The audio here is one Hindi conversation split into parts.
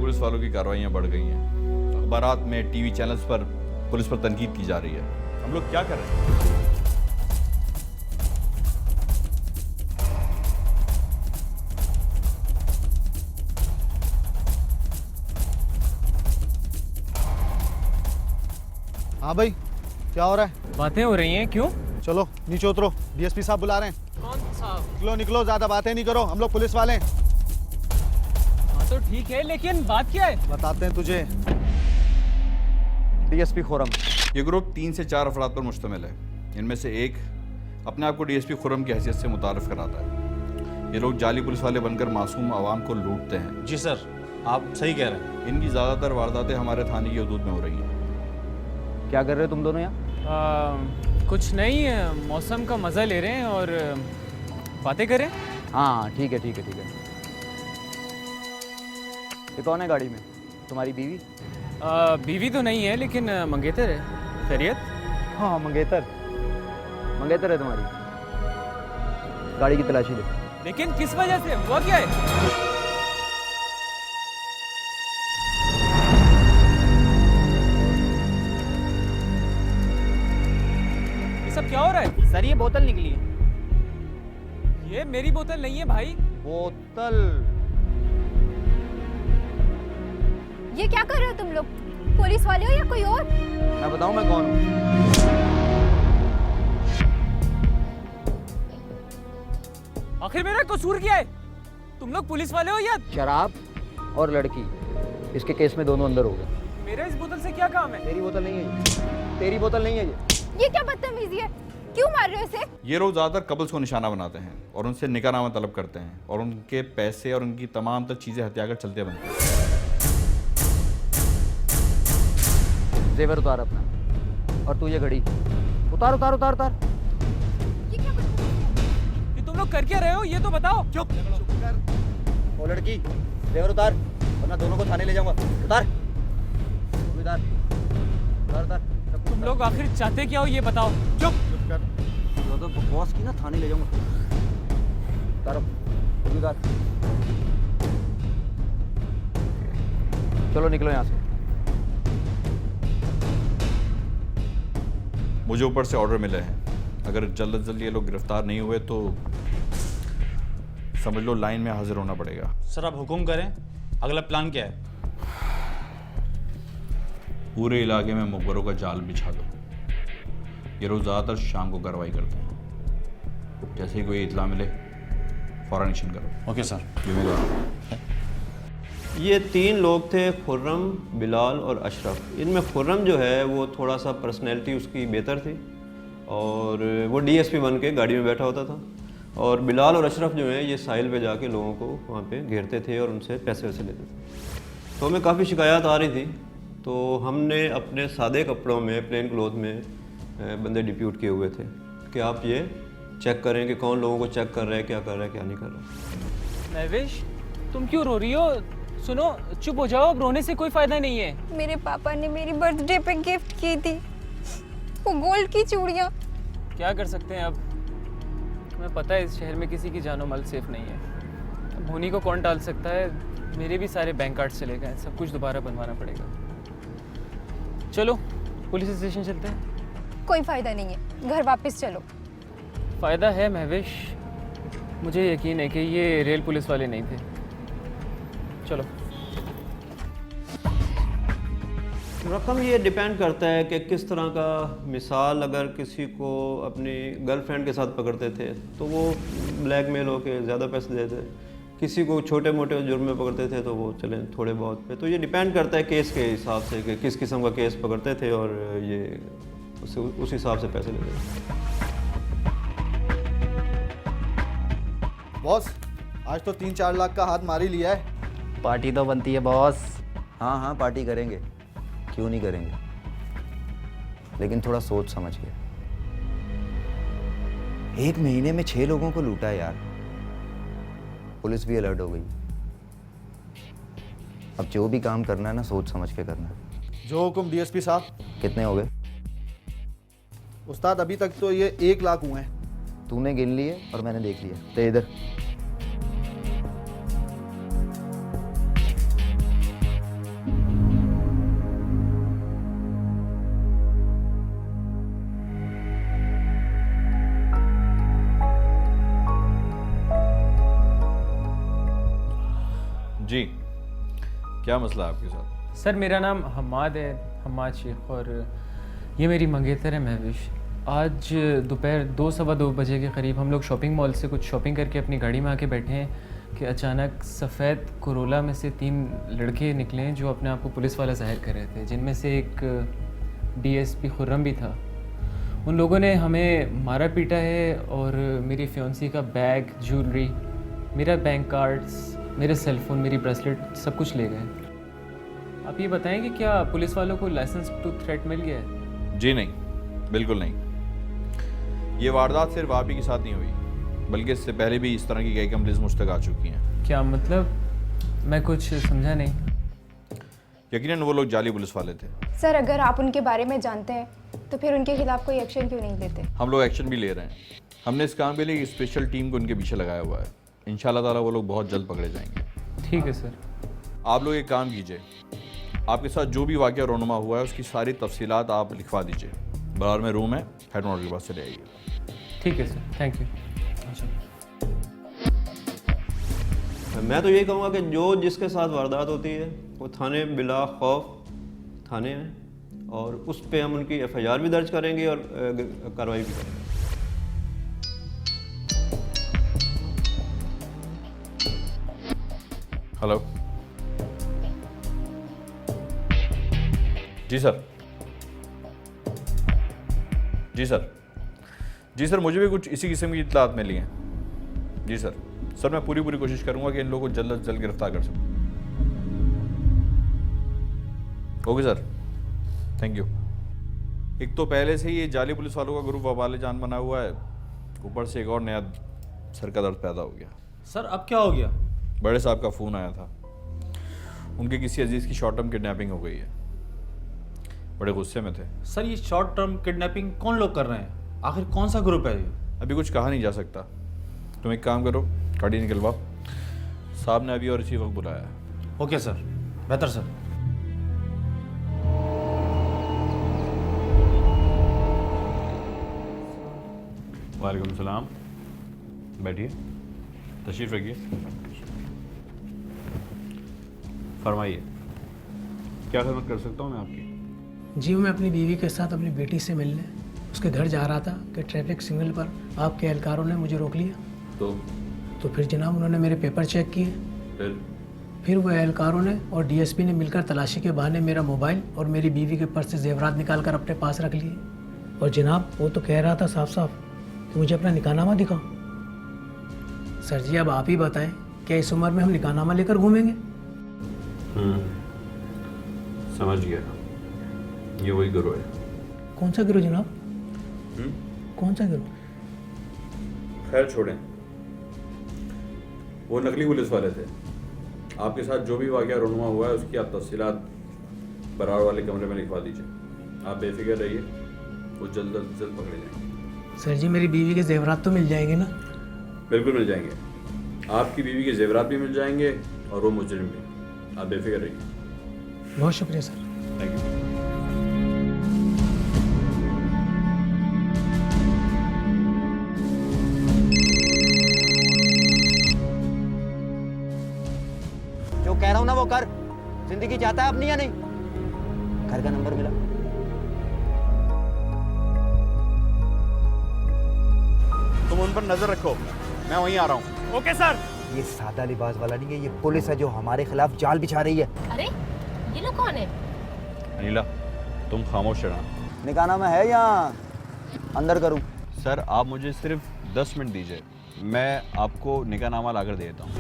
पुलिस वालों की कार्रवाइयाँ बढ़ गई हैं। अखबारात में, टीवी चैनल्स पर पुलिस पर तनकीद की जा रही है। हम लोग क्या कर रहे हैं? हाँ भाई, क्या हो रहा है? बातें हो रही हैं, क्यों? चलो नीचे उतरो, डीएसपी साहब बुला रहे हैं। कौन साहब? निकलो निकलो, ज्यादा बातें नहीं करो, हम लोग पुलिस वाले हैं। हाँ तो ठीक है, लेकिन बात क्या है? बताते हैं तुझे। डीएसपी खुर्रम। ये ग्रुप 3 से 4 अफराद पर मुश्तमिल है। इनमें से एक अपने आप को डीएसपी खुर्रम की हैसियत से मुतारफ़ कराता है। ये लोग जाली पुलिस वाले बनकर मासूम आवाम को लूटते हैं। जी सर, आप सही कह रहे हैं। इनकी ज़्यादातर वारदातें हमारे थाने की हदूद में हो रही हैं। क्या कर रहे हो तुम दोनों यहाँ? कुछ नहीं, मौसम का मज़ा ले रहे हैं और बातें करें। हाँ ठीक है ठीक है ठीक है। ये कौन है गाड़ी में? तुम्हारी बीवी? बीवी तो नहीं है, लेकिन मंगेतर है। खैरियत? हाँ मंगेतर, मंगेतर है तुम्हारी। गाड़ी की तलाशी ले। लेकिन किस वजह से? हुआ क्या है? सब क्या हो रहा है? सर ये बोतल निकली है। ये मेरी बोतल नहीं है भाई। बोतल? ये क्या कर रहे हो तुम लोग? पुलिस वाले हो या कोई और? मैं बताऊं मैं कौन हूँ? आखिर मेरा कसूर क्या है? तुम लोग पुलिस वाले हो या? शराब और लड़की, इसके केस में दोनों अंदर हो गए। मेरा इस बोतल से क्या काम है? तेरी बोतल नहीं है ये, तेरी बोतल नहीं है ये क्या बदतमीजी है? क्यों मार रहे हो इसे? ये लोग ज़्यादातर कपल्स को निशाना बनाते हैं और उनसे निकाहनामा तलब करते हैं और उनके पैसे और उनकी तमाम तर चीज़ें हथिया कर चलते बनते हैं। जेवर उतार अपना, और तू ये घड़ी उतार उतार उतार उतार। ये क्या बदतमीजी है? ये तुम लोग कर क्या रहे हो? ये तो बताओ। चुप कर। ओ लड़की, जेवर उतार, वरना दोनों को थाने ले जाऊंगा। उतार, तू भी उतार, उतार उतार। तुम लोग आखिर चाहते क्या हो, ये बताओ। चुप कर। तो बॉस की ना थाने ले जाऊंगा। उतारो, तू भी उतार। चलो निकलो यहाँ से। मुझे ऊपर से ऑर्डर मिले हैं। अगर जल्द से जल्द ये लोग गिरफ्तार नहीं हुए तो समझ लो लाइन में हाजिर होना पड़ेगा। सर आप हुक्म करें, अगला प्लान क्या है? पूरे इलाके में मुखबरों का जाल बिछा दो। ये रोज ज़्यादातर शाम को कार्रवाई करते हैं। जैसे ही कोई इतला मिले फौरन एक्शन करो। Okay sir. जिम्मेदार। ये 3 लोग थे, खुर्रम, बिलाल और अशरफ। इनमें खुर्रम जो है वो थोड़ा सा पर्सनैलिटी उसकी बेहतर थी और वो डीएसपी बन के गाड़ी में बैठा होता था। और बिलाल और अशरफ जो हैं ये साहिल पे जाके लोगों को वहाँ पे घेरते थे और उनसे पैसे वैसे लेते थे। तो हमें काफ़ी शिकायत आ रही थी, तो हमने अपने सादे कपड़ों में, प्लेन क्लोथ में बंदे डिप्यूट किए हुए थे कि आप ये चेक करें कि कौन लोगों को चेक कर रहा है, क्या कर रहा है, क्या नहीं कर रहा है। महविश, तुम क्यों रो रही हो? सुनो, चुप हो जाओ, अब रोने से कोई फायदा नहीं है। मेरे पापा ने मेरी बर्थडे पे गिफ्ट की थी वो गोल्ड की चूड़ियाँ। क्या कर सकते हैं अब? तुम्हें पता है इस शहर में किसी की जानो माल सेफ नहीं है। अब भूनी को कौन टाल सकता है? मेरे भी सारे बैंक कार्ड चले गए, सब कुछ दोबारा बनवाना पड़ेगा। चलो पुलिस स्टेशन चलते हैं। कोई फायदा नहीं है, घर वापस चलो। फ़ायदा है महविश, मुझे यकीन है कि ये रेल पुलिस वाले नहीं थे। चलो। रकम ये डिपेंड करता है कि किस तरह का, मिसाल अगर किसी को अपनी गर्लफ्रेंड के साथ पकड़ते थे तो वो ब्लैकमेल होके ज़्यादा पैसे देते, किसी को छोटे मोटे जुर्म में पकड़ते थे तो वो चले थोड़े बहुत पे। तो ये डिपेंड करता है केस के हिसाब से कि किस किस्म का केस पकड़ते थे और ये उस हिसाब से पैसे लेते थे। बॉस, आज तो 3-4 लाख का हाथ मार ही लिया है। पार्टी तो बनती है बॉस। हाँ हाँ पार्टी करेंगे, क्यों नहीं करेंगे, लेकिन थोड़ा सोच समझ के। 1 महीने में 6 लोगों को लूटा है यार। पुलिस भी अलर्ट हो गई। अब जो भी काम करना है ना, सोच समझ के करना है। जो हुक्म डीएसपी साहब। कितने हो गए? उस्ताद अभी तक तो ये 1 लाख हुए हैं। तूने गिन लिए और मैंने देख लिया। ते इधर क्या मसला है आपके साथ? सर मेरा नाम हमाद है, हमाद शेख, और ये मेरी मंगेतर है महविश। आज दोपहर 2-2:15 बजे के करीब हम लोग शॉपिंग मॉल से कुछ शॉपिंग करके अपनी गाड़ी में आके बैठे हैं कि अचानक सफ़ेद कोरोला में से 3 लड़के निकले हैं जो अपने आप को पुलिस वाला ज़ाहिर कर रहे थे, जिनमें से एक डीएसपी खुर्रम भी था। उन लोगों ने हमें मारा पीटा है और मेरी फियांसी का बैग, ज्वेलरी, मेरा बैंक कार्ड्स, मेरे सेलफ़ोन, मेरी ब्रेसलेट सब कुछ ले गए। आप ये बताएं कि क्या पुलिस वालों को लाइसेंस टू थ्रेट मिल गया है? जी नहीं, बिल्कुल नहीं। ये वारदात सिर्फ आप ही के साथ नहीं हुई, बल्कि इससे पहले भी इस तरह की कई कंप्लेंट्स मुझ तक आ चुकी हैं। क्या मतलब? मैं कुछ समझा नहीं। यकीनन वो लोग जाली पुलिस वाले थे। सर अगर आप उनके बारे में जानते हैं तो फिर उनके खिलाफ कोई एक्शन क्यों नहीं लेते? हम लोग एक्शन भी ले रहे हैं। हमने इस काम के लिए एक स्पेशल टीम को उनके पीछे लगाया हुआ है। इंशाल्लाह ताला वो लोग बहुत जल्द पकड़े जाएंगे। ठीक है सर। आप लोग एक काम कीजिए, आपके साथ जो भी वाक़या रोनुमा हुआ है उसकी सारी तफसीलात आप लिखवा दीजिए। बाहर में रूम है, हेड मास्टर के पास चले आइए। ठीक है सर, थैंक यू। मैं तो यही कहूँगा कि जो जिसके साथ वारदात होती है वो थाने बिला खौफ थाने हैं, और उस पे हम उनकी FIR भी दर्ज करेंगे और कार्रवाई भी करेंगे। हेलो जी सर। जी सर। जी सर, मुझे भी कुछ इसी किस्म की इत्तलात मिली हैं। जी सर। सर मैं पूरी कोशिश करूंगा कि इन लोगों को जल्द से जल्द गिरफ्तार कर सकूं। Okay sir, thank you. एक तो पहले से ही ये जाली पुलिस वालों का ग्रुप वबाले जान बना हुआ है, ऊपर से एक और नया सर का दर्द पैदा हो गया। सर अब क्या हो गया? बड़े साहब का फ़ोन आया था, उनके किसी अजीज़ की शॉर्ट टर्म किडनैपिंग हो गई है। बड़े गुस्से में थे। सर ये शॉर्ट टर्म किडनैपिंग कौन लोग कर रहे हैं? आखिर कौन सा ग्रुप है ये? अभी कुछ कहा नहीं जा सकता। तुम एक काम करो, गाड़ी निकलवाओ। साहब ने अभी और इसी वक्त बुलाया है। ओके सर, बेहतर सर। वालेकुम सलाम, बैठिए, तशरीफ़ रखिए। फरमाइए, क्या खिदमत कर सकता हूँ मैं आपकी? जी मैं अपनी बीवी के साथ अपनी बेटी से मिलने उसके घर जा रहा था कि ट्रैफिक सिग्नल पर आपके एहलकारों ने मुझे रोक लिया। तो फिर जनाब उन्होंने मेरे पेपर चेक किए। फिर वो एहलकारों ने और डीएसपी ने मिलकर तलाशी के बहाने मेरा मोबाइल और मेरी बीवी के पर्स से जेवरात निकाल कर अपने पास रख लिए। और जनाब वो तो कह रहा था साफ साफ कि मुझे अपना निकाहनामा दिखाओ। सर जी अब आप ही बताएं, क्या इस उम्र में हम निकाहनामा लेकर घूमेंगे? समझ गया, ये वही गिरोह है। कौन सा गिरोह जनाब? कौन सा गिरोह? खैर छोड़ें, वो नकली पुलिस वाले थे। आपके साथ जो भी वाक़या रोनुमा हुआ है उसकी आप तफसीलात बरार वाले कमरे में लिखवा दीजिए। आप बेफिक्र रहिए, वो जल्द अज जल्द पकड़े जाएंगे। सर जी मेरी बीवी के जेवरात तो मिल जाएंगे ना? बिल्कुल मिल जाएंगे। आपकी बीवी के जेवरात भी मिल जाएंगे और वो मुजरिम भी। आप बेफिक्र रहिए। बहुत शुक्रिया सर। Thank you. जो कह रहा हूं ना वो कर। जिंदगी चाहता है अपनी या नहीं? घर का नंबर मिला? तुम उन पर नजर रखो, मैं वहीं आ रहा हूँ। Okay sir. ये सादा लिबास वाला नहीं है, ये पुलिस है जो हमारे खिलाफ जाल बिछा रही है। अरे ये लोग कौन है? अनिला, तुम खामोश रहना। निकाहनामा है या अंदर करूं? सर आप मुझे सिर्फ 10 मिनट दीजिए, मैं आपको निकाहनामा लाकर दे देता हूँ।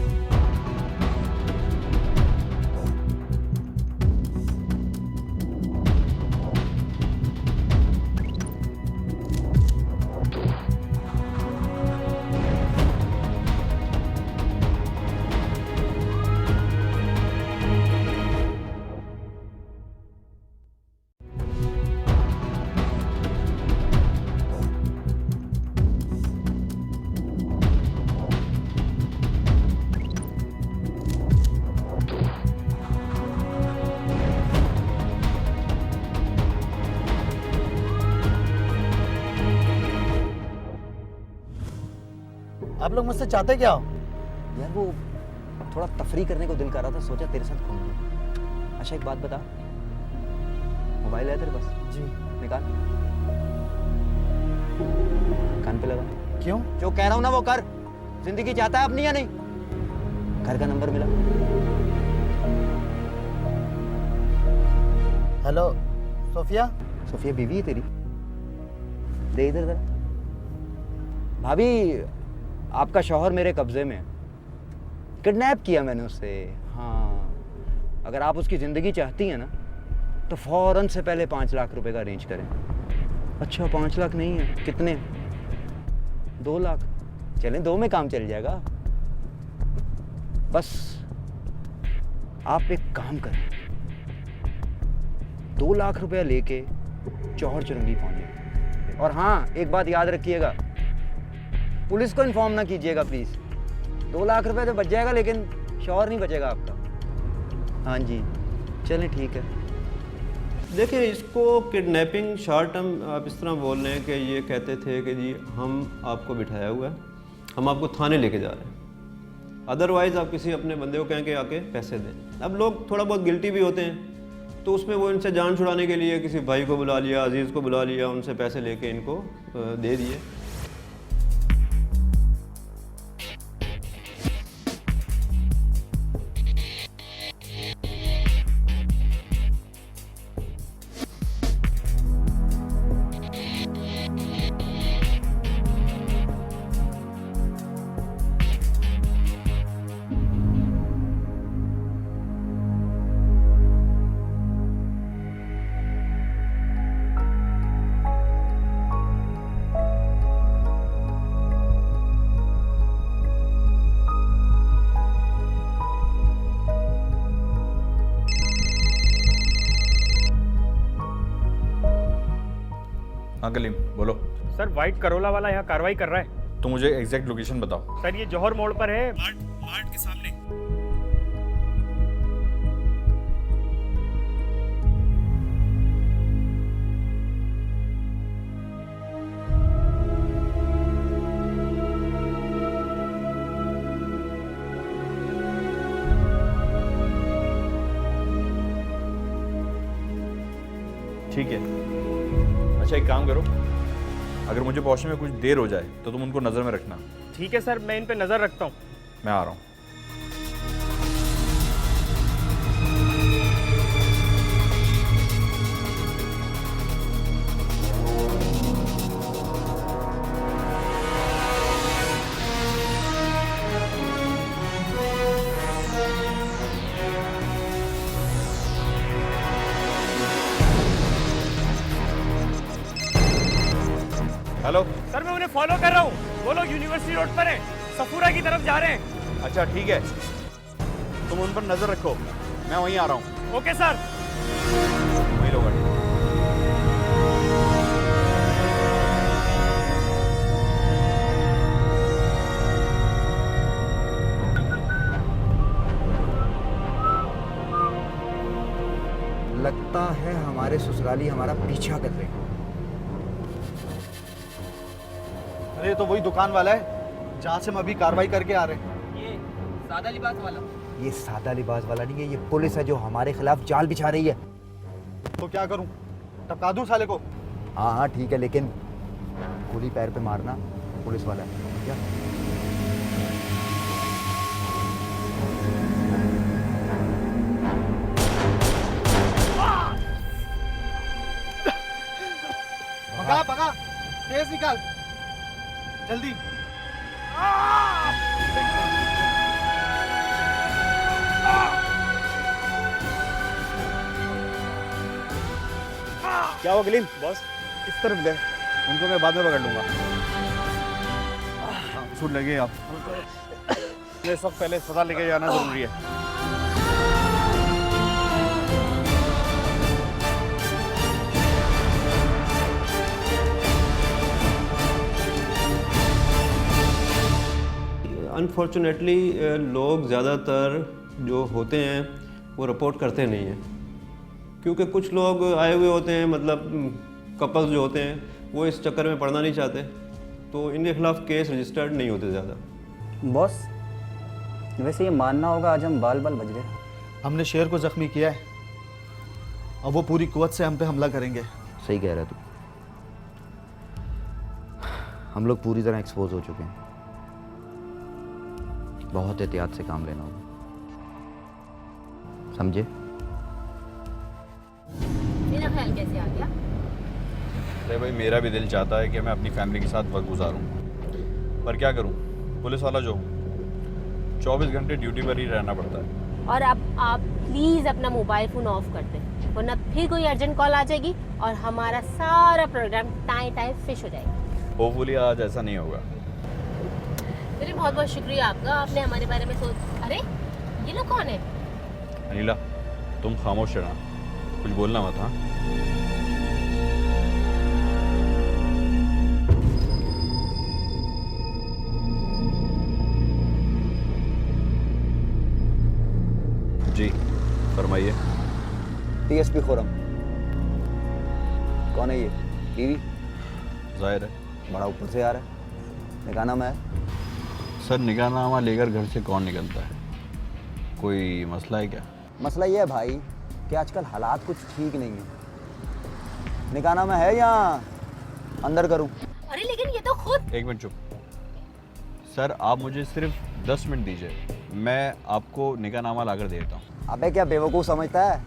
आप लोग मुझसे चाहते क्या हो? यार वो थोड़ा तफरी करने को दिल कर रहा था, सोचा तेरे साथ घूम लूं। अच्छा एक बात बता, मोबाइल है तेरे पास? जी। निकाल, कान पे लगा। क्यों? जो कह रहा हूं ना वो कर। जिंदगी चाहता है अपनी या नहीं? घर का नंबर मिला? Hello Sophia. सोफिया बीवी है तेरी? दे इधर जरा। भाभी, आपका शौहर मेरे कब्जे में है। किडनैप किया मैंने उससे। हाँ, अगर आप उसकी ज़िंदगी चाहती हैं ना तो फ़ौरन से पहले 5 लाख रुपए का अरेंज करें। अच्छा 5 लाख नहीं है, कितने? 2 लाख। चलें 2 में काम चल जाएगा। बस आप एक काम करें, 2 लाख रुपया लेके चौहर चुरंगी पहुंच जाए। और हाँ, एक बात याद रखिएगा, पुलिस को इन्फॉर्म ना कीजिएगा प्लीज़। 2 लाख रुपए तो बच जाएगा लेकिन शौहर नहीं बचेगा आपका। हाँ जी, चलें ठीक है। देखिए, इसको किडनैपिंग शॉर्ट टर्म आप इस तरह बोल रहे हैं कि ये कहते थे कि जी हम आपको बिठाया हुआ है, हम आपको थाने लेके जा रहे हैं, अदरवाइज़ आप किसी अपने बंदे को कहें कि आके पैसे दें। अब लोग थोड़ा बहुत गिल्टी भी होते हैं, तो उसमें वो इनसे जान छुड़ाने के लिए किसी भाई को बुला लिया, अजीज़ को बुला लिया, उनसे पैसे लेके इनको दे दिए। हाँ कलीम बोलो। सर वाइट करोला वाला यहाँ कार्रवाई कर रहा है। तो मुझे एग्जैक्ट लोकेशन बताओ। सर ये जौहर मोड़ पर है, मार्ट के सामने। ठीक है, अच्छा एक काम करो, अगर मुझे पहुंचने में कुछ देर हो जाए तो तुम उनको नज़र में रखना। ठीक है सर, मैं इन पे नजर रखता हूँ। मैं आ रहा हूँ। हेलो सर मैं उन्हें फॉलो कर रहा हूँ, वो लोग यूनिवर्सिटी रोड पर हैं, सफूरा की तरफ जा रहे हैं। अच्छा ठीक है, तुम उन पर नज़र रखो, मैं वहीं आ रहा हूँ। Okay sir. वहीं लोग लगता है हमारे ससुराली हमारा पीछा कर रहे हैं। अरे तो वही दुकान वाला है जहाँ से हम अभी कार्रवाई करके आ रहे हैं। ये सादा लिबास वाला? ये सादा लिबास वाला नहीं है, ये पुलिस है जो हमारे खिलाफ जाल बिछा रही है। तो क्या करूं, टपका दूं साले को? हाँ हाँ ठीक है, लेकिन गोली पैर पे मारना, पुलिस वाला है क्या? भगा भगा, तेज निकाल जल्दी। क्या हुआ गलीम? बॉस इस तरफ गए, उनको मैं बाद में पकड़ लूंगा। सूट लगे आप, ये सब पहले सजा लेके जाना जरूरी है। अनफॉर्चुनेटली लोग ज़्यादातर जो होते हैं वो रिपोर्ट करते नहीं हैं, क्योंकि कुछ लोग आए हुए होते हैं, मतलब कपल्स जो होते हैं वो इस चक्कर में पड़ना नहीं चाहते, तो इनके खिलाफ केस रजिस्टर्ड नहीं होते ज़्यादा। बॉस वैसे ये मानना होगा आज हम बाल बाल बज रहे हैं। हमने शेर को जख्मी किया है, और वो पूरी कुव्वत से हम पे हमला करेंगे। सही कह रहा है तू। हम लोग पूरी तरह एक्सपोज हो चुके हैं। बहुत एहतियात से काम लेना होगा, समझे? मेरा ख्याल कैसे आ गया? अरे भाई, मेरा भी दिल चाहता है कि मैं अपनी फैमिली के साथ वक्त गुजारूं, पर क्या करूं, पुलिस वाला जो हूं 24 घंटे ड्यूटी पर ही रहना पड़ता है। और अब आप प्लीज अपना मोबाइल फोन ऑफ कर दें, वरना फिर कोई अर्जेंट कॉल आ जाएगी और हमारा सारा प्रोग्राम टाइम फिश हो जाएगा। होपफुली आज ऐसा नहीं होगा। चलिए, बहुत बहुत शुक्रिया आपका, आपने हमारे बारे में सोच। अरे ये लोग कौन है? अनिला, तुम खामोश रहना, कुछ बोलना मत। हाँ, जी फरमाइए। डीएसपी खुर्रम। कौन है ये? बीवी? जाहिर है। बड़ा ऊपर से आ रहा है। निकाहनामा है? सर, निकाहनामा लेकर घर से कौन निकलता है? कोई मसला है क्या? मसला ये है भाई कि आजकल हालात कुछ ठीक नहीं है। निकाहनामा है या अंदर करूं? अरे लेकिन ये तो खुद। एक मिनट चुप। सर, आप मुझे सिर्फ 10 मिनट दीजिए, मैं आपको निकाहनामा लाकर दे देता हूँ। अबे क्या बेवकूफ़ समझता है?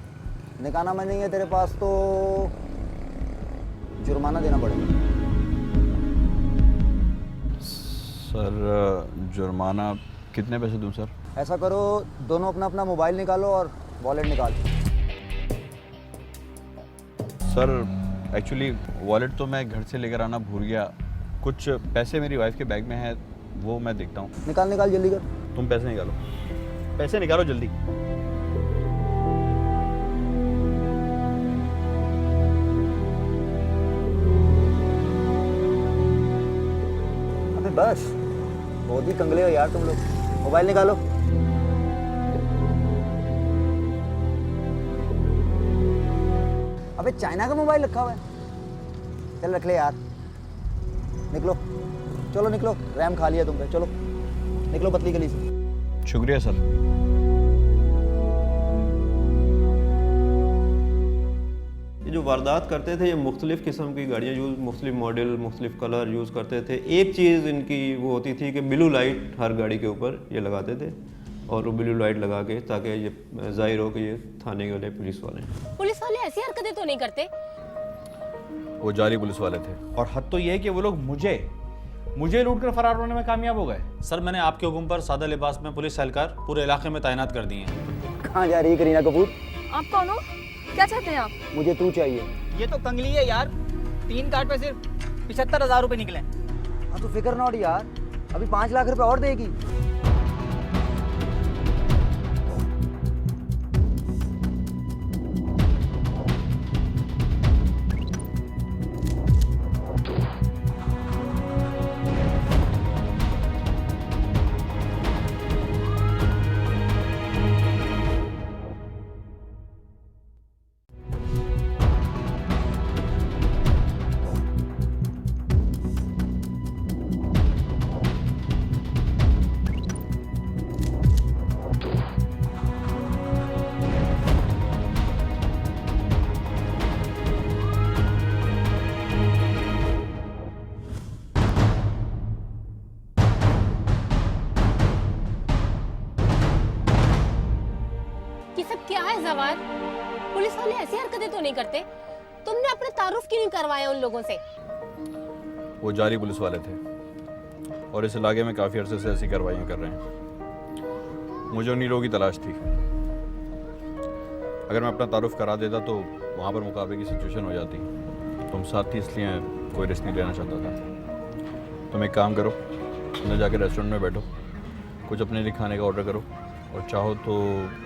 निकाहनामा नहीं है तेरे पास तो जुर्माना देना पड़ेगा। सर, जुर्माना कितने पैसे दूं सर? ऐसा करो, दोनों अपना अपना मोबाइल निकालो और वॉलेट निकाल। सर, एक्चुअली वॉलेट तो मैं घर से लेकर आना भूल गया। कुछ पैसे मेरी वाइफ के बैग में है, वो मैं देखता हूँ। निकाल निकाल जल्दी कर। तुम पैसे निकालो, पैसे निकालो जल्दी। अबे बस, बहुत ही कंगले हो यार तुम लोग। मोबाइल निकालो। अबे चाइना का मोबाइल रखा हुआ है। चल रख ले यार। निकलो, चलो निकलो, रैम खा लिया तुमने। चलो निकलो पतली गली से। शुक्रिया सर। ये जो वारदात करते थे, ये मुख्तलिफ़ किस्म की गाड़ियाँ यूज़, मुख्तलिफ मॉडल, मुख्तलिफ कलर यूज़ करते थे। एक चीज़ इनकी वो होती थी कि ब्लू लाइट हर गाड़ी के ऊपर ये लगाते थे, और वो ब्लू लाइट लगा के ताकि ये जाहिर हो कि ये थाने वाले पुलिस वाले हैं। पुलिस वाले ऐसी हरकतें तो नहीं करते। वो जाली पुलिस वाले थे। और हद तो ये है कि वो लोग मुझे लूट कर फरार होने में कामयाब हो गए। सर, मैंने आपके हुक्म पर सादा लिबास में पुलिस एहलकार पूरे इलाके में तैनात कर दिए हैं। कहाँ जा रही है करीना कपूर? आप कौन हो? क्या चाहते हैं आप? मुझे तू चाहिए। ये तो कंगली है यार, 3 कार्ड पे सिर्फ 75,000 रुपए निकले। हाँ तो फिक्र नॉट यार, अभी 5 लाख रुपए और देगी। जवान, पुलिस वाले ऐसी हरकतें तो नहीं करते। तुमने अपना तारुफ क्यों नहीं करवाया उन लोगों से? वो जाली पुलिस वाले थे और इस इलाके में काफ़ी अरसे से ऐसी कार्रवाइयाँ कर रहे हैं। मुझे उन्हीं लोगों की तलाश थी। अगर मैं अपना तारुफ करा देता तो वहाँ पर मुकाबले की सिचुएशन हो जाती। तुम साथ थी इसलिए कोई रिस्क नहीं लेना चाहता था। तुम एक काम करो, अंदर जाकर रेस्टोरेंट में बैठो, कुछ अपने लिए खाने का ऑर्डर करो और चाहो तो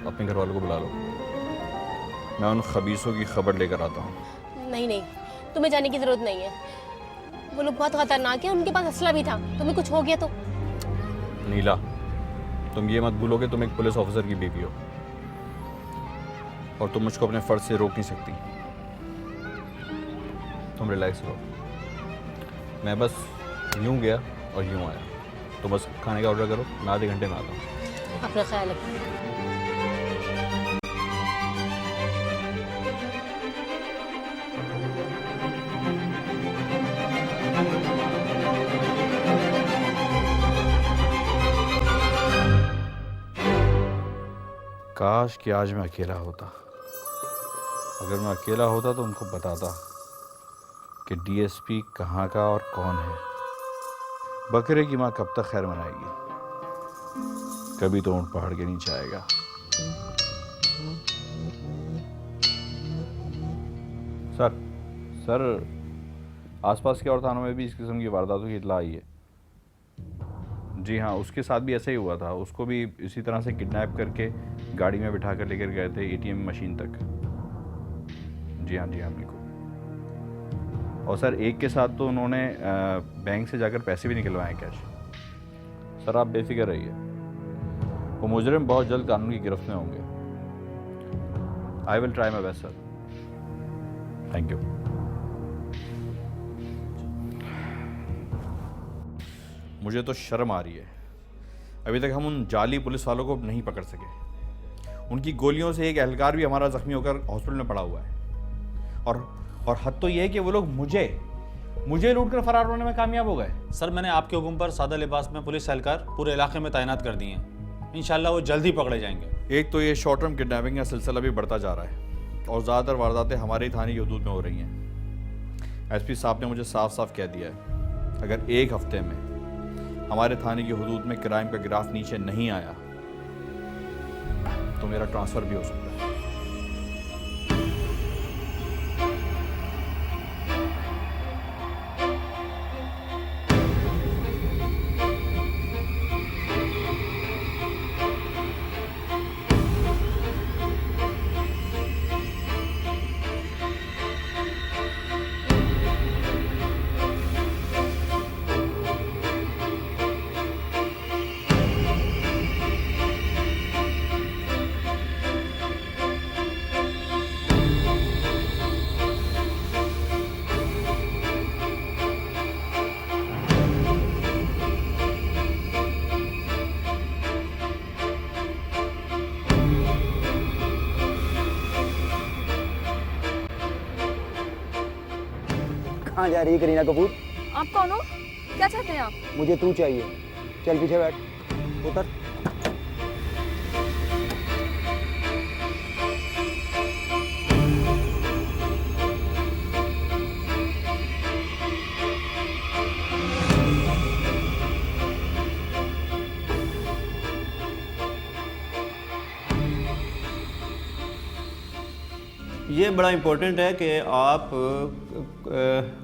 अपने घर वालों को बुला लो। मैं उन खबीसों की खबर लेकर आता हूँ। नहीं नहीं, तुम्हें जाने की जरूरत नहीं है। वो लोग बहुत खतरनाक है, उनके पास असला भी था। तुम्हें कुछ हो गया तो? नीला, तुम ये मत भूलो कि तुम एक पुलिस ऑफिसर की बीवी हो और तुम मुझको अपने फर्ज से रोक नहीं सकती। तुम रिलैक्स रहो। मैं बस यूं गया और यूं आया। तो बस खाने का ऑर्डर करो, मैं आधे घंटे में आता हूँ। अपना ख्याल रखो। काश कि आज मैं अकेला होता। अगर मैं अकेला होता तो उनको बताता कि डीएसपी कहाँ का और कौन है। बकरे की माँ कब तक खैर मनाएगी, कभी तो ऊँट पहाड़ के नीचे आएगा। सर आसपास के और थानों में भी इस किस्म की वारदातों की इत्तला आई है। जी हाँ, उसके साथ भी ऐसा ही हुआ था। उसको भी इसी तरह से किडनैप करके गाड़ी में बिठा कर लेकर गए थे एटीएम मशीन तक। जी हाँ बिल्कुल। और सर एक के साथ तो उन्होंने बैंक से जाकर पैसे भी निकलवाए कैश। सर आप बेफिक्र रहिए, वो मुजरिम बहुत जल्द कानून की गिरफ्त में होंगे। I will try my best sir. Thank you. मुझे तो शर्म आ रही है, अभी तक हम उन जाली पुलिस वालों को नहीं पकड़ सके। उनकी गोलियों से एक एहलकार भी हमारा जख्मी होकर हॉस्पिटल में पड़ा हुआ है। और हद तो यह है कि वो लोग मुझे लूटकर फरार होने में कामयाब हो गए। सर मैंने आपके हुक्म पर सादा लिबास में पुलिस एहलकार पूरे इलाके में तैनात कर दिए हैं। इंशाल्लाह वो जल्द ही पकड़े जाएंगे। एक तो ये शॉर्ट टर्म किडनैपिंग का सिलसिला भी बढ़ता जा रहा है और ज़्यादातर वारदातें हमारे ही थाने की हदूद में हो रही हैं। एसपी साहब ने मुझे साफ साफ कह दिया है, अगर एक हफ्ते में हमारे थाने की हदूद में क्राइम का ग्राफ नीचे नहीं आया तो मेरा ट्रांसफ़र भी हो सकता है। कहाँ जा रही है करीना कपूर? आप कौन हो? क्या चाहते हैं आप? मुझे तू चाहिए। चल पीछे बैठ, उतर। ये बड़ा इम्पोर्टेंट है कि आप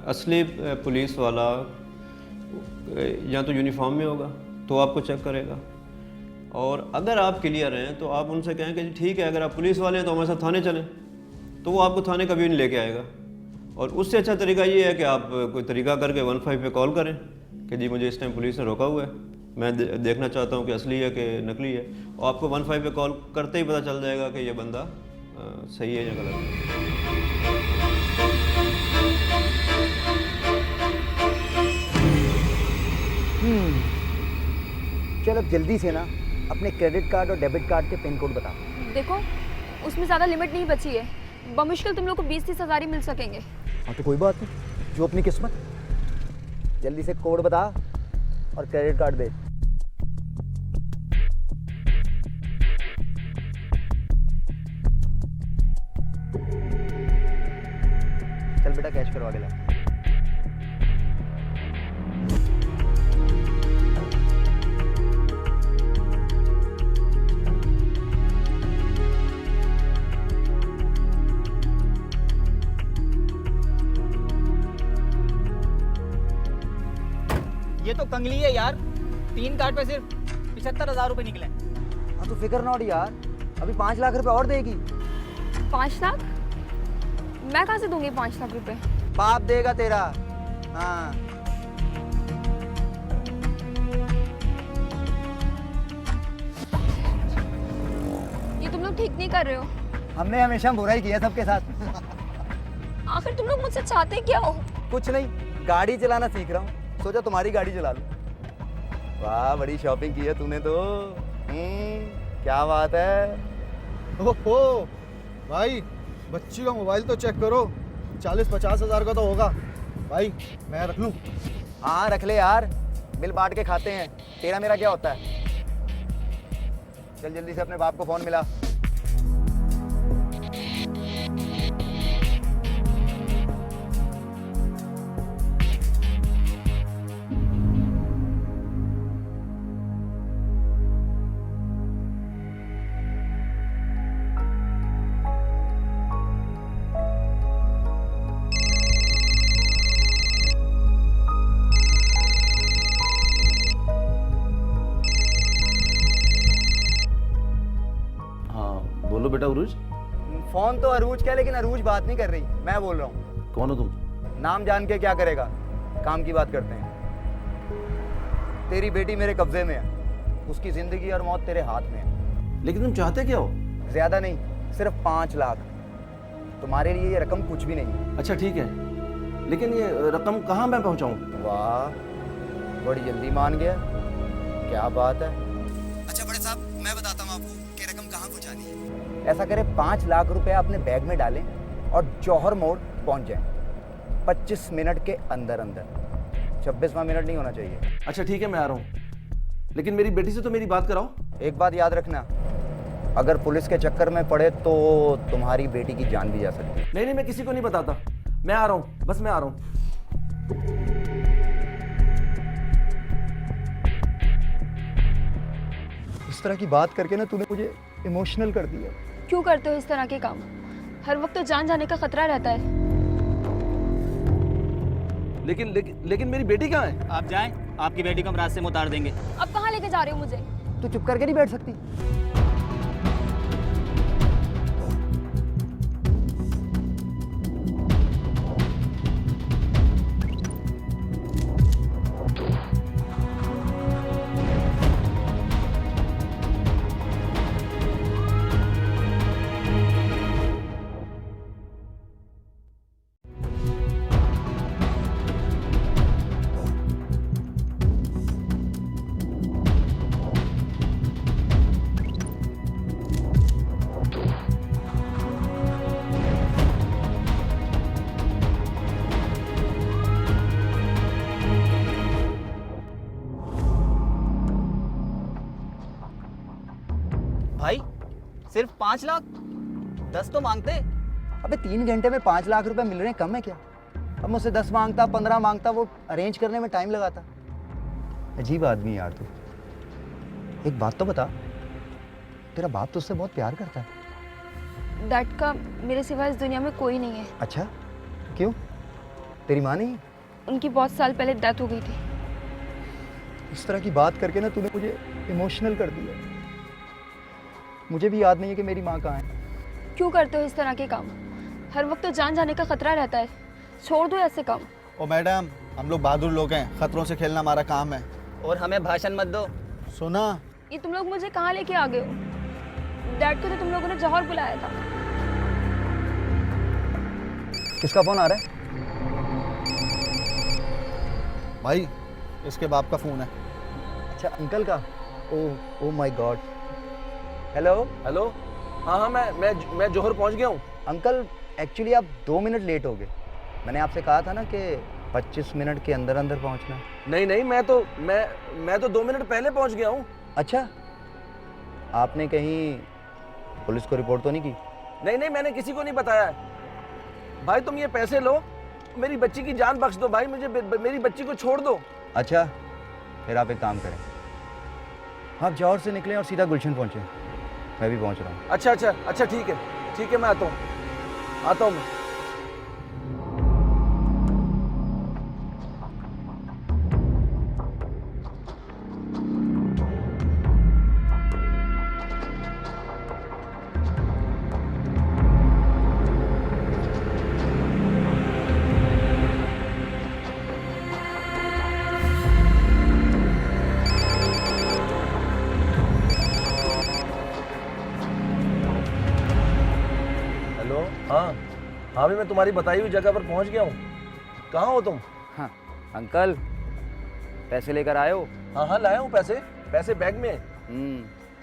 असली पुलिस वाला या तो यूनिफॉर्म में होगा तो आपको चेक करेगा, और अगर आप क्लियर हैं तो आप उनसे कहें कि ठीक है अगर आप पुलिस वाले हैं तो हमारे साथ थाने चलें, तो वो आपको थाने कभी नहीं लेके आएगा। और उससे अच्छा तरीका ये है कि आप कोई तरीका करके 15 पे कॉल करें कि जी मुझे इस टाइम पुलिस ने रोका हुआ है, मैं देखना चाहता हूँ कि असली है कि नकली है, और आपको 15 पे कॉल करते ही पता चल जाएगा कि ये बंदा सही है या गलत है। चलो जल्दी से ना अपने क्रेडिट कार्ड और डेबिट कार्ड के पिन कोड बता। देखो उसमें ज़्यादा लिमिट नहीं बची है, बमुश्किल तुम लोग को 20-30 हज़ार ही मिल सकेंगे। हाँ तो कोई बात नहीं, जो अपनी किस्मत। जल्दी से कोड बता और क्रेडिट कार्ड दे। चल बेटा कैश करवा के ला। ये तो कंगली है यार, 3 कार्ड पे सिर्फ 75,000 रुपए निकले। हाँ तो फिक्र नॉट यार, अभी 5 लाख रुपए और देगी। 5 लाख? मैं कहाँ से दूंगी 5 लाख रुपए? बाप देगा तेरा। हाँ ये तुम लोग ठीक नहीं कर रहे हो। हमने हमेशा बुरा ही किया सबके साथ। आखिर तुम लोग मुझसे चाहते क्या हो? कुछ नहीं, गाड़ी चलाना सीख रहा हूँ, सोचा तुम्हारी गाड़ी चला लूं। वाह बड़ी शॉपिंग की है तूने तो। क्या बात है। ओहो भाई, बच्ची का मोबाइल तो चेक करो, 40-50 हज़ार का तो होगा। भाई मैं रख लूं? हाँ रख ले यार, बिल बांट के खाते हैं, तेरा मेरा क्या होता है। चल जल्दी से अपने बाप को फोन मिला। फोन तो अरूज का है, लेकिन अरूज बात नहीं कर रही, मैं बोल रहा हूँ। कौन हो तुम? नाम जान के क्या करेगा, काम की बात करते हैं। तेरी बेटी मेरे कब्जे में है, उसकी जिंदगी और मौत तेरे हाथ में है। लेकिन तुम चाहते क्या हो? ज्यादा नहीं, सिर्फ 5 लाख। तुम्हारे लिए ये रकम कुछ भी नहीं है। अच्छा ठीक है, लेकिन ये रकम कहाँ मैं पहुँचाऊँ? वाह, बड़ी जल्दी मान गया, क्या बात है। अच्छा बड़े साहब, मैं बताता हूँ आपको कि रकम कहाँ पहुँचानी है। ऐसा करें, 5 लाख रुपया अपने बैग में डालें और जौहर मोड़ पहुँच जाएं 25 मिनट के अंदर अंदर। 26वां मिनट नहीं होना चाहिए। अच्छा ठीक है, मैं आ रहा हूँ, लेकिन मेरी बेटी से तो मेरी बात कराओ। एक बात याद रखना, अगर पुलिस के चक्कर में पड़े तो तुम्हारी बेटी की जान भी जा सकती है। नहीं नहीं, मैं किसी को नहीं बताता, मैं आ रहा हूँ, बस मैं आ रहा हूँ। इस तरह की बात करके ना तूने मुझे इमोशनल कर दिया। क्यों करते हो इस तरह के काम? हर वक्त तो जान जाने का खतरा रहता है। लेकिन मेरी बेटी कहाँ है? आप जाएं, आपकी बेटी को हम रास्ते में उतार देंगे। अब कहाँ लेके जा रहे हो मुझे? तू चुप करके नहीं बैठ सकती? भाई सिर्फ 5 लाख? 10 तो मांगते। अबे 3 घंटे में 5 लाख रुपए मिल रहे हैं, कम है क्या? अब मुझसे 10 मांगता, 15 मांगता, वो अरेंज करने में टाइम लगाता। अजीब आदमी यार तू। एक बात तो बता, तेरा बाप तो उससे बहुत प्यार करता है। डैड का मेरे सिवा इस दुनिया में कोई नहीं है। अच्छा, क्यों? तेरी माँ नहीं? उनकी बहुत साल पहले डेथ हो गई थी। इस तरह की बात करके ना तूने मुझे इमोशनल कर दिया। मुझे भी याद नहीं है कि मेरी माँ कहाँ है। क्यों करते हो इस तरह के काम? हर वक्त तो जान जाने का खतरा रहता है। छोड़ दो ऐसे काम। ओ मैडम, हम लोग बहादुर लोग हैं, खतरों से खेलना हमारा काम है। और हमें भाषण मत दो। सुना? ये तुम लोग मुझे कहाँ लेके आ गए हो? डैड को तो तुम लोगों ने जौहर बुलाया था। किसका फोन आ रहा है? भाई, इसके बाप का फोन है। अच्छा, अंकल का? Oh my God. Hello hello, हाँ मैं जौहर पहुँच गया हूँ। अंकल, एक्चुअली आप 2 मिनट लेट हो गए। मैंने आपसे कहा था ना कि 25 मिनट के अंदर अंदर पहुँचना। नहीं, मैं तो 2 मिनट पहले पहुँच गया हूँ। अच्छा, आपने कहीं पुलिस को रिपोर्ट तो नहीं की? नहीं, मैंने किसी को नहीं बताया। भाई तुम ये पैसे लो, मेरी बच्ची की जान बख्श दो भाई, मुझे मेरी बच्ची को छोड़ दो। अच्छा, फिर आप एक काम करें, आप जौहर से निकलें और सीधा गुलशन पहुँचे। मैं भी पहुँच रहा हूँ। अच्छा ठीक है, मैं आता हूँ मैं। हाँ भी मैं तुम्हारी बताई हुई जगह पर पहुंच गया हूँ। कहाँ हो तुम? हाँ अंकल, पैसे लेकर आए हो? हाँ लाया हूँ पैसे बैग में।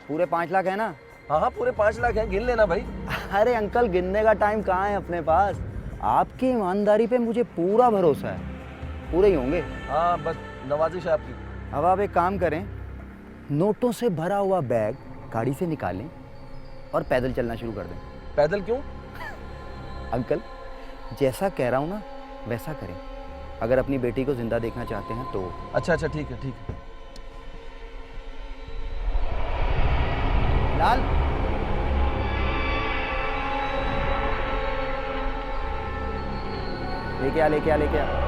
पूरे 5 लाख है ना? हाँ पूरे 5 लाख हैं, गिन लेना भाई। अरे अंकल, गिनने का टाइम कहाँ है अपने पास। आपकी ईमानदारी पे मुझे पूरा भरोसा है, पूरे ही होंगे। हाँ बस नवाजिश है आपकी। अब आप एक काम करें, नोटों से भरा हुआ बैग गाड़ी से निकालें और पैदल चलना शुरू कर दें। पैदल क्यों? अंकल, जैसा कह रहा हूँ ना वैसा करें। अगर अपनी बेटी को जिंदा देखना चाहते हैं तो। अच्छा ठीक है। लाल, लेके आ।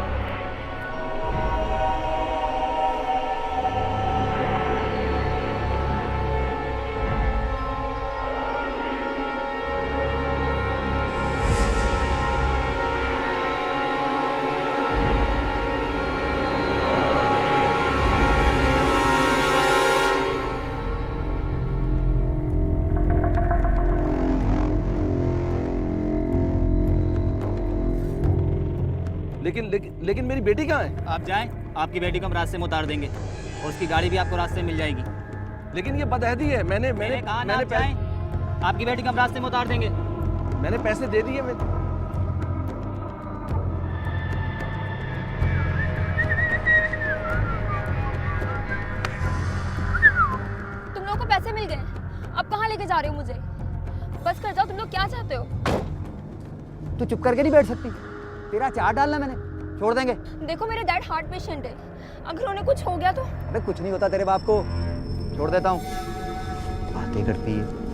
लेकिन मेरी बेटी कहाँ है? आप जाएं, आपकी बेटी को हम रास्ते में उतार देंगे और उसकी गाड़ी भी आपको रास्ते में मिल जाएगी। लेकिन ये बदअहदी है। मैंने कहा ना, आप जाएं, आपकी बेटी को हम रास्ते में उतार देंगे। मैंने पैसे दे दिए। तुम लोगों को पैसे मिल गए, अब कहाँ लेके जा रहे हो मुझे? बस कर जाओ, तुम लोग क्या चाहते हो? तू चुप करके नहीं बैठ सकती? तेरा चार डालना मैंने, छोड़ देंगे। देखो मेरे डैड हार्ट पेशेंट है, अगर उन्हें कुछ हो गया तो? अरे कुछ नहीं होता तेरे बाप को, छोड़ देता हूँ। बातें करती है।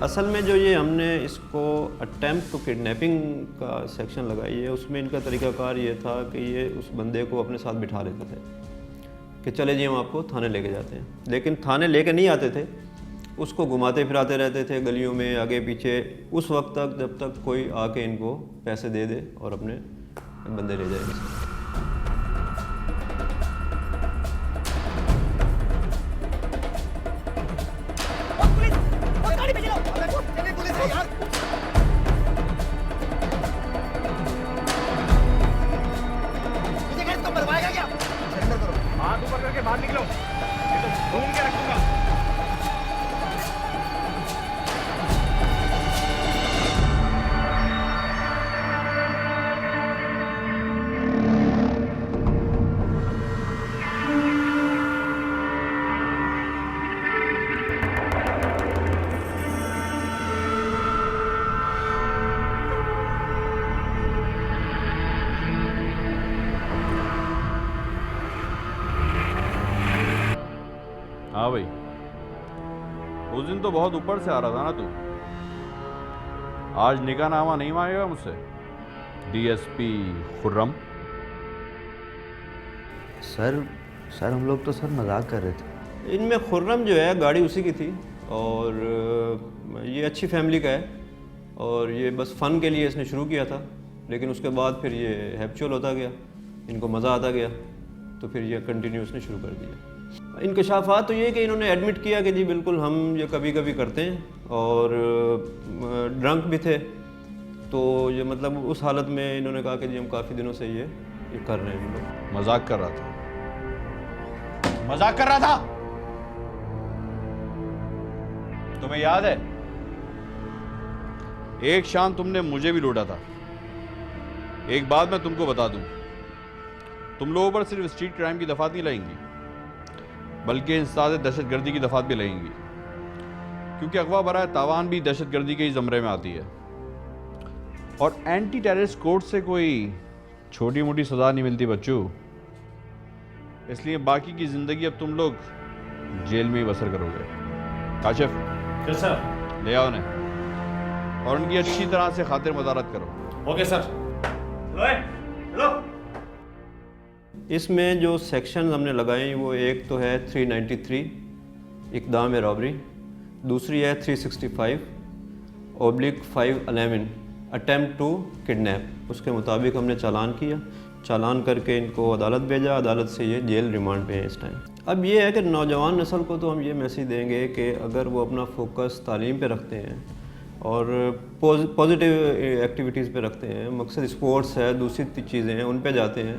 असल में जो ये हमने इसको अटेम्प्ट टू किडनैपिंग का सेक्शन लगाई है, उसमें इनका तरीकाकार ये था कि ये उस बंदे को अपने साथ बिठा लेते थे कि चले जी हम आपको थाने लेके जाते हैं, लेकिन थाने लेके नहीं आते थे, उसको घुमाते फिराते रहते थे गलियों में आगे पीछे, उस वक्त तक जब तक कोई आके इनको पैसे दे दे और अपने बंदे ले जाए। बाहर निकलो, ये तो ढूंढ के रखूंगा। हाँ भाई, उस दिन तो बहुत ऊपर से आ रहा था ना तू। आज निकाहनामा नहीं मांगेगा मुझसे? डीएसपी खुर्रम। सर हम लोग तो सर मजाक कर रहे थे। इनमें खुर्रम जो है गाड़ी उसी की थी और ये अच्छी फैमिली का है और ये बस फ़न के लिए इसने शुरू किया था, लेकिन उसके बाद फिर ये हैप्चुअल होता गया, इनको मज़ा आता गया, तो फिर ये कंटिन्यूसली शुरू कर दिया। इंकशाफात तो ये कि इन्होंने एडमिट किया कि जी बिल्कुल हम ये कभी कभी करते हैं और ड्रंक भी थे, तो ये मतलब उस हालत में इन्होंने कहा कि जी हम काफ़ी दिनों से ये कर रहे हैं। लोग मजाक कर रहा था, मजाक कर रहा था। तुम्हें याद है एक शाम तुमने मुझे भी लूटा था। एक बात मैं तुमको बता दूं, तुम लोगों पर सिर्फ स्ट्रीट क्राइम की दफात नहीं लगेंगी, बल्कि इंसदाद दहशतगर्दी की दफात भी लगेंगी, क्योंकि अगवा बराए तावान भी दहशतगर्दी के ही ज़मरे में आती है और एंटी टेररिस्ट कोर्ट से कोई छोटी मोटी सज़ा नहीं मिलती बच्चों। इसलिए बाकी की ज़िंदगी अब तुम लोग जेल में ही बसर करोगे। काशिफ, सर ले आओ उन्हें और उनकी अच्छी तरह से खातिर मदारत करो। Okay sir. हेलो। इसमें जो सेक्शन हमने लगाए वो एक तो है 393 इक़दाम रॉबरी, दूसरी है 365/511 अटेम्प्ट टू किडनैप। उसके मुताबिक हमने चालान किया, चालान करके इनको अदालत भेजा, अदालत से ये जेल रिमांड पे है इस टाइम। अब ये है कि नौजवान नस्ल को तो हम ये मैसेज देंगे कि अगर वो अपना फोकस तालीम पे रखते हैं और पॉजिटिव एक्टिविटीज़ पे रखते हैं, मकसद स्पोर्ट्स है, दूसरी चीज़ें हैं, उन पे जाते हैं,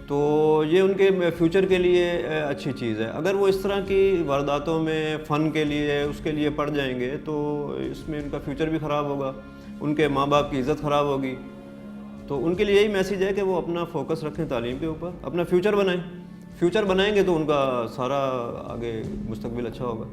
तो ये उनके फ्यूचर के लिए अच्छी चीज़ है। अगर वो इस तरह की वारदातों में फ़न के लिए उसके लिए पड़ जाएंगे तो इसमें उनका फ्यूचर भी ख़राब होगा, उनके माँ बाप की इज़्ज़त ख़राब होगी। तो उनके लिए यही मैसेज है कि वो अपना फोकस रखें तालीम के ऊपर, अपना फ्यूचर बनाएं। फ्यूचर बनाएंगे तो उनका सारा आगे मुस्तकबिल अच्छा होगा।